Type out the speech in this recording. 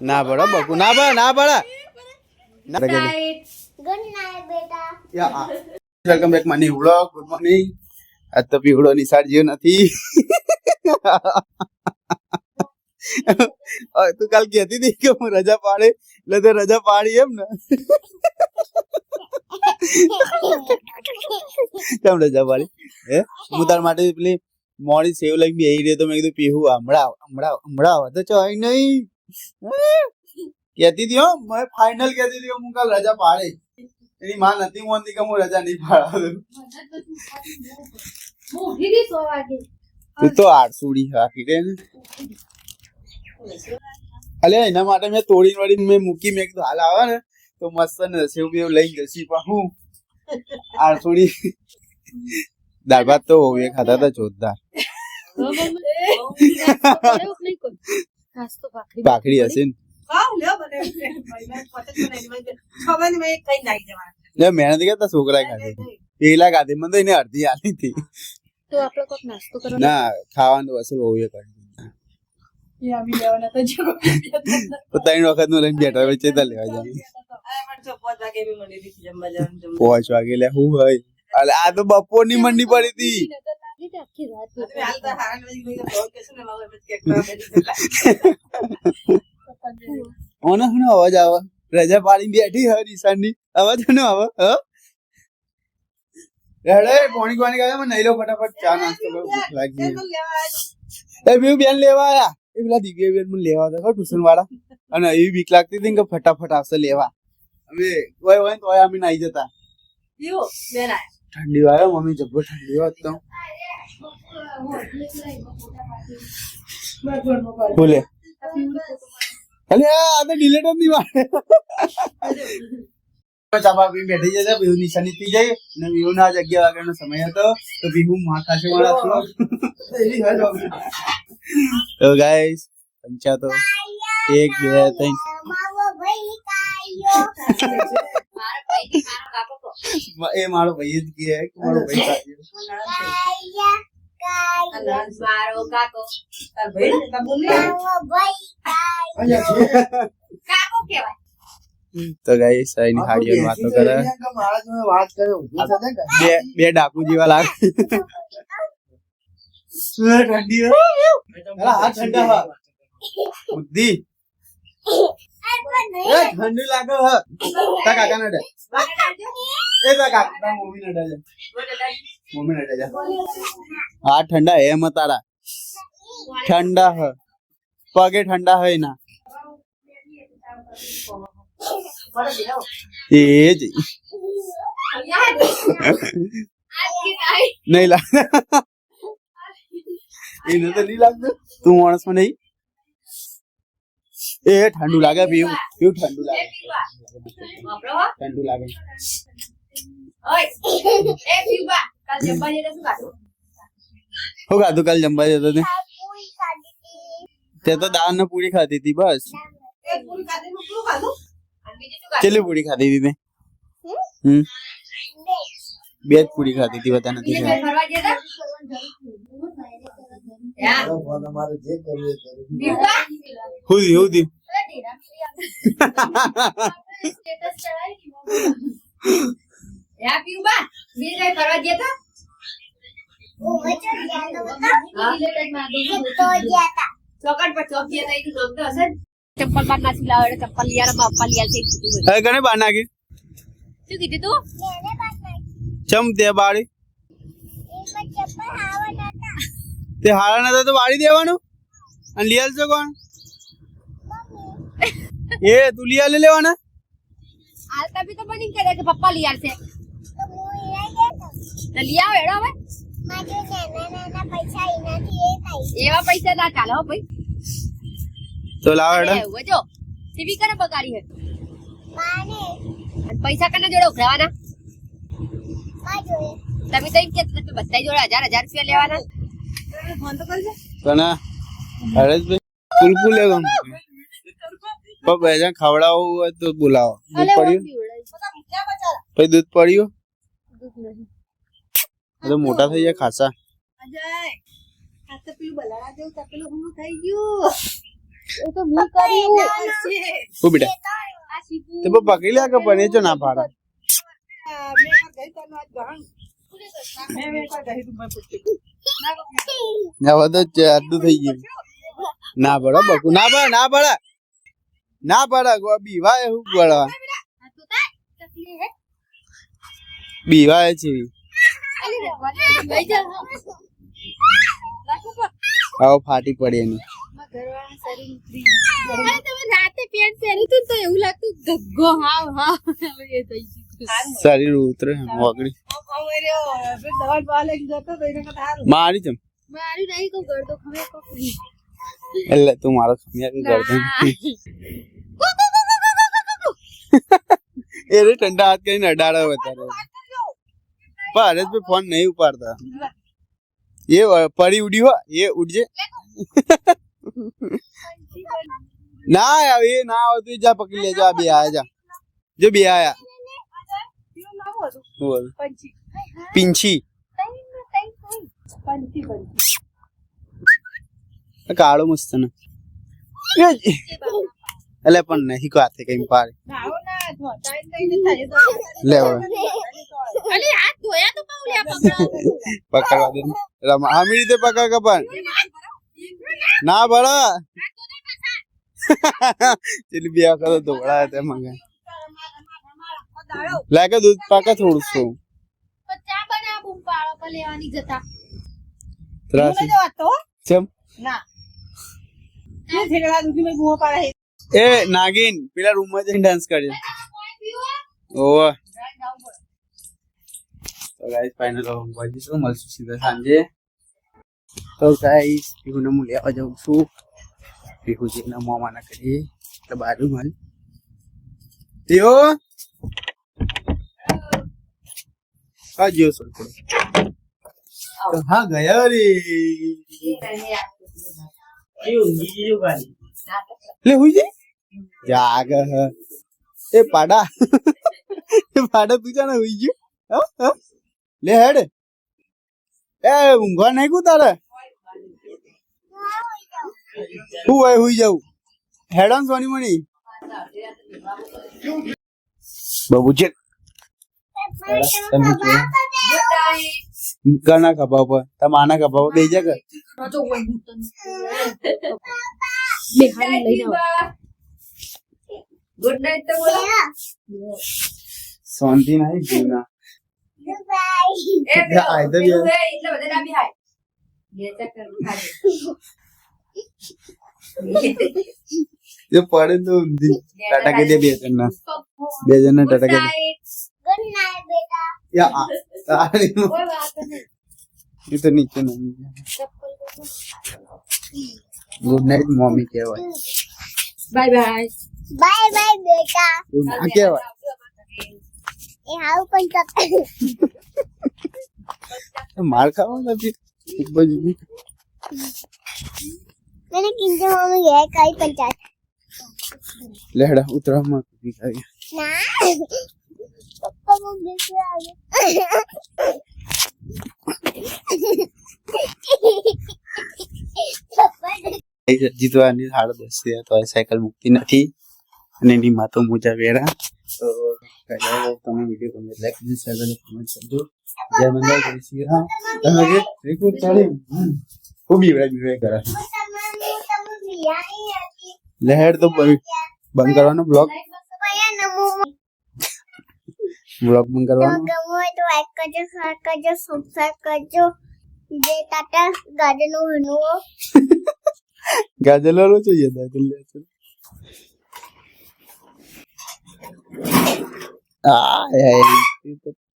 ના બड़ा બકુ ના બड़ा ના બड़ा ગુડ નાઈટ બેટા. Ya welcome back Mani vlog. Good morning. આજ તો પીવડો નિસાર જેવો નથી. તું કાલ કહેતી હતી કે હું રજા પાડે એટલે તો રજા પાડી એમ ને. કેમ રજા પાડી? હે હું તાર માટે પેલી મોડી સેવ લઈને બેહી રહ્યો તો મેં કીધું પીહું હમણાં તો ચોઈ નહીં કહેતી હતી. હો મેં ફાઇનલ કહેતી હતી હું કાલ રજા પાડે. એની માં નથી મોનતી કે હું રજા નહીં પાડું. તું તો આડસુડી રાખી દે ને. અલે એના માટે મેં તોડી વળીને મેં મૂકી. મેં કીધું હાલ આવે ને તો મસ્ત ને સેવ બેવ લઈ જશી. પણ હું આડસુડી દાળ ભાત તો હોવે ખાતા હતા જોરદાર. ભાખરી હશે ને મહેનત કરતા છોકરા ખાધી પેલા ખાધી મને તો એને અડધી આલી હતી. ના ખાવાનું અસલ હોવે કરી 3 વખત નું લઈને બેઠા હોય ચેતા લેવા જાય 5 વાગે લે હું હોય. અરે આ તો બપોર ની મંડી પડી હતી. ઓને હું અવાજ આવે રજા પાડી બેઠી હે નિશાની અવાજ નો આવે. રેડે પાણી ગાય મને નહીં લો ફટાફટ ચા નાસ્તો કરું ભૂખ લાગી. એ બીજું બેન લેવા આયા એ પેલા દિવ્ય બેન મને લેવા હતા ટ્યુશન વાળા અને એવી બીક લાગતી હતી કે ફટાફટ આવશે લેવા. અમે હોય તો અમે નાઈ જતા. ઠંડી વાળો મમ્મી જબ્બર ઠંડી વાત તો બોલે અલે આ તો ડિલેટ જ નહીં મારે. ચાપા પી બેઠી જશે બીહુ નિશાની પી જાય ને બીહુ ના 11 વાગ્યાનો સમય હતો તો બીહુ માં ખાશે વાળા તો ગાઈસ પંચા તો 1 2 3 એ મારો ભાઈ જ કે મારો ભાઈ મારો કાકો તાર ભાઈ કાકો કેવાય. તો ગાઈસ આની હાડીઓ વાતો કરે બે ડાકુ જેવા લાગે. ઠંડી હાથ ઠંડા હા બુદ્ધિ ઠંડી લાગે હ તા કાકા ને ડે એ તા કાકા મમ્મી ને ડે હા ઠંડા હે મ તારા ઠંડા હ પગે ઠંડા હે ના એ જ નહીં લાગતું એને તો નહીં લાગતું. તું માણસ માં નહીં એ ઠંડુ લાગે પીવું પીવું ઠંડુ લાગે ઠંડુ લાગે. શું ખાધું કાલ જમવા જતો તે તો દાળ ને પૂરી ખાધી હતી બસ. કેટલી પૂરી ખાધી હતી તે? 2 જ પૂરી ખાધી હતી બધા નથી હુદી ચપ્પલ બાર નાસી લાવે ચપ્પલ યાર બાપા યાર છે હવે ગણે બાર નાખી શું કીધું તું ચમ તે બાળી તે હારા નતા તો બાળી દેવાનું અને લીયાલ છો કોણ એ તું લીયા લેવાના હાલતા બી તો બની કરે કે પપ્પા લિયાર છે તો લિયા વેડો હવે એવા પૈસા ના ચાલે હો ભાઈ. તો લાવ હેડો જો ટીવી કરે બગાડી હે પૈસા કને જોડે ઉઘરાવાના તમે તો એમ કે બધા જોડે 1000 રૂપિયા લેવાના ફોન તો કરજે કના હરેશભાઈ ફૂલફૂલ લેગો તો બેજા ખવડાવું હોય તો બોલાવો. દૂધ પડ્યું પછી દૂધ પડ્યું તો મોટા થઈ જાય ખાસા. એ તો મી કર્યું હું બેટા આ સીધું તે પણ પકડી લે કે પણ એ જો ના પાડે હવે તો જાદુ થઈ ગયું ના પડે બકુ ના પડે ના પડે ના પડે બીવાય શું પડે આ તો તા ચકલી હે બીવાય છે લઈ જા રાખો પર હવે ફાટી પડી એની ઘરવાળા શરીર ઉતરી અરે તમે રાતે પેન્ટ પહેર્યું હતું તો એવું લાગતું ગગ્ગો હાવ હાવ એ થઈ ગયું શરીર ઉતરે વગડી મારી ચમ મારી નહીં કહું ગળતો ખમે કોક એટલે તું મારો ખમિયા કે ગરદન એ રે ઠંડા હાથ કરીને અડાડે વધારે પણ હરેશભાઈ ફોન નહીં ઉપાડતા એ પડી ઉડી હો એ ઉડજે ના આવે એ ના આવતું જા પકડી લેજો આ બે આયા જા જો બે આયા બોલ પિંછી કાળો મસ્ત ને એટલે પણ નહીં કાથે કઈ પાડે લે અલે હાથ ધોયા તો પાઉ લે પકડવા દે રમા આમી રીતે પકડ કપન ના બળા ચલી બે કરો દોડા તે મંગા લાગે દૂધ પાકા થોડું શું ચા બના બૂમ પાળો પર લેવાની જતા ત્રાસી ચમ એ નાગીન પેલા રૂમ માં જઈને ડાન્સ કર્યો ઓહ તો ગાઈસ ફાઇનલ વાજી શું મળશું સીધા સાંજે તો ગાઈસ પીહુને હું લેવા જાઉં છું પીહુજીના મોમાં ના કરી એટલે બાજુ મળ પીહુ આ જીઓ સોલ હા ગયા રે લે હુઈ જે જાગ એ પાડા તું જાણે હુઈ ગયો લે હેડ એ ઊંઘવા નહીં કુ તારે હું હોય હુઈ જાઉં હેડન સોની મણી બાબુ છે ઘણા ખભા પર તમે આના ખભા પર બે જા કર ગુડ નાઈટ તો બોલો શાંતિ નહીં જીવના એટલે બધા ડાબી હાય બે ચક્કર જે પડે તો ઊંધી ટાટા કે દે બે જણના બે જણના ટાટા કે દે ગુડ નાઈટ બેટા યા તારી કોઈ વાત નહીં એ તો નીચે નહીં ગુડ નાઈટ મમ્મી કહેવાય બાય બાય બાય બાય બેટા એવું ના કહેવાય એ હાવ પણ માર ખાવા નથી એક બાજુ मैंने किंजो मम्मी ये कई पंचायत લેડા ઉતરામાં ભીખાઈ ना पप्पा मम्मी से आ गए જીતવાની 10:30 થયા તો સાયકલ મુકતી નથી અને એની માતો મોજા વેરા તો કહેવાય તમે વિડિયો ગમે લાઈક અને શેર અને કમેન્ટ કરજો જય મંગળ જય શ્રી રામ તમે જે રેકોર્ડ ચાલે ખૂબ બીવડા કરે લહેર તો બંધ કરવાનો બ્લોગ બંધ કરવાનો गमो तो लाइक करजो शेयर करजो सब्सक्राइब करजो जे टाटा गार्डन हनु ગાજરલો જોઈએ દાદલે આ એ તો